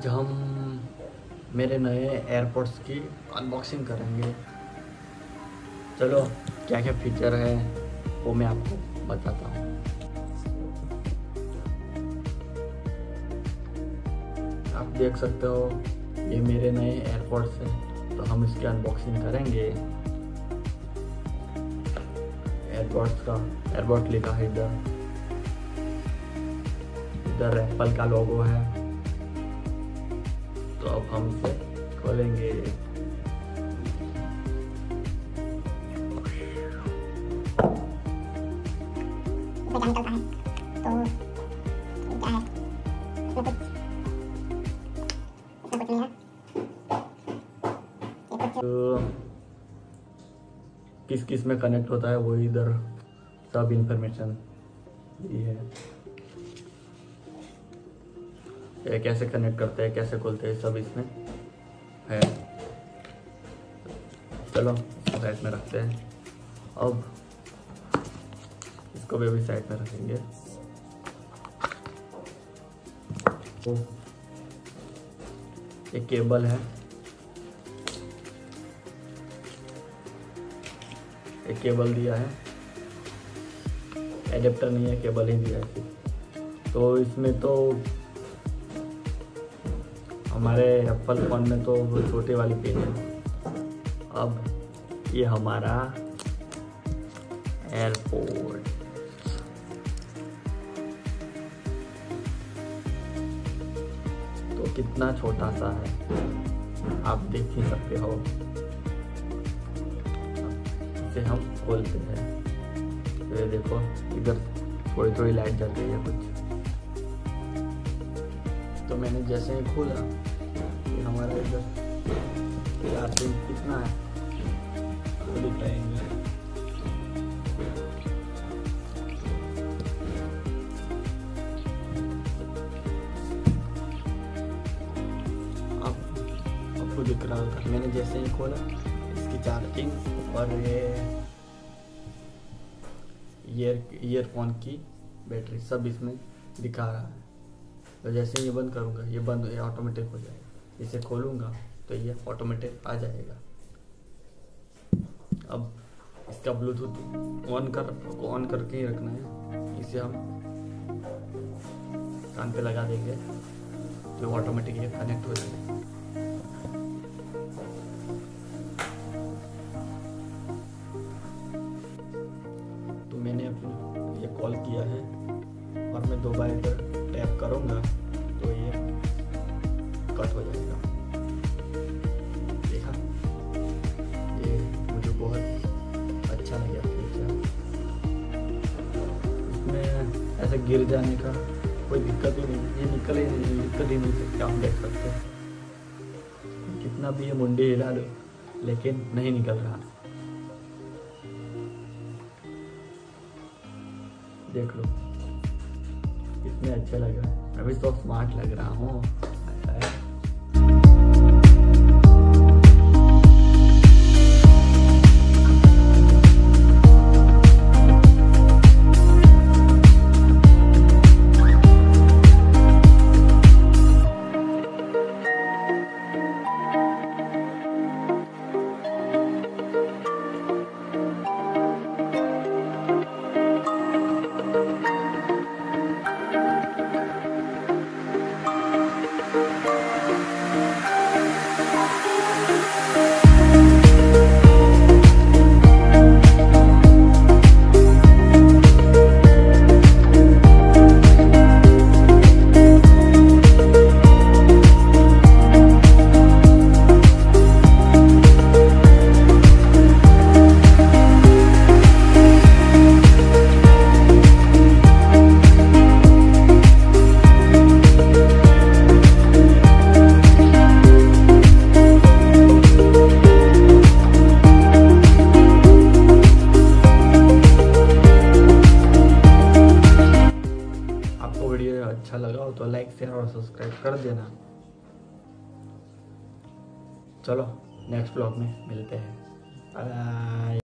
आज हम मेरे नए एयरपोड्स की अनबॉक्सिंग करेंगे। चलो क्या क्या फीचर है वो मैं आपको बताता हूँ। आप देख सकते हो ये मेरे नए एयरपोड्स हैं, तो हम इसकी अनबॉक्सिंग करेंगे। एयरपोड्स लिखा है इधर एप्पल का लोगो है। तो अब हम इसे खोलेंगे। तो किस किस में कनेक्ट होता है वो इधर सब इंफॉर्मेशन ये है। ये कैसे कनेक्ट करते हैं, कैसे खोलते हैं, सब इसमें है। चलो इसको साइड में रखते हैं। अब इसको भी साइड में रखेंगे। तो एक केबल है, एक केबल दिया है, एडेप्टर नहीं है, केबल ही दिया है। तो इसमें तो हमारे एप्पल फ़ोन में तो वो छोटी वाली पिन है। अब ये हमारा एयरपोर्ट, तो कितना छोटा सा है आप देख ही सकते हो। इसे हम खोलते हैं तो ये देखो इधर थोड़ी थोड़ी लाइट जल रही है कुछ। तो मैंने जैसे ही खोला ये हमारा इधर चार्जिंग कितना है वो दिखाएंगे। आपको दिख रहा होगा, मैंने जैसे ही खोला इसकी चार्जिंग और ये ईयरफोन की बैटरी सब इसमें दिखा रहा है। तो जैसे ये बंद करूँगा ये बंद ये ऑटोमेटिक हो जाएगा। इसे खोलूँगा तो ये ऑटोमेटिक आ जाएगा। अब इसका ब्लूटूथ ऑन करके ही रखना है। इसे हम कान पे लगा देंगे तो ऑटोमेटिक ये कनेक्ट हो जाएगा। तो मैंने अपनी ये कॉल किया है और मैं 2 बार इधर टैप करूँगा तो ये कट हो जाएगा। देखा, ये मुझे बहुत अच्छा लगा फीचर। इसमें ऐसे गिर जाने का कोई दिक्कत ही नहीं, ये निकल ही नहीं सकता। हम देख सकते हैं कितना भी ये मुंडी हिला दो लेकिन नहीं निकल रहा। देख लो कितने अच्छे लग रहे हैं। मैं भी तो स्मार्ट लग रहा हूँ। अच्छा लगा हो तो लाइक शेयर और सब्सक्राइब कर देना। चलो नेक्स्ट ब्लॉग में मिलते हैं। बाय।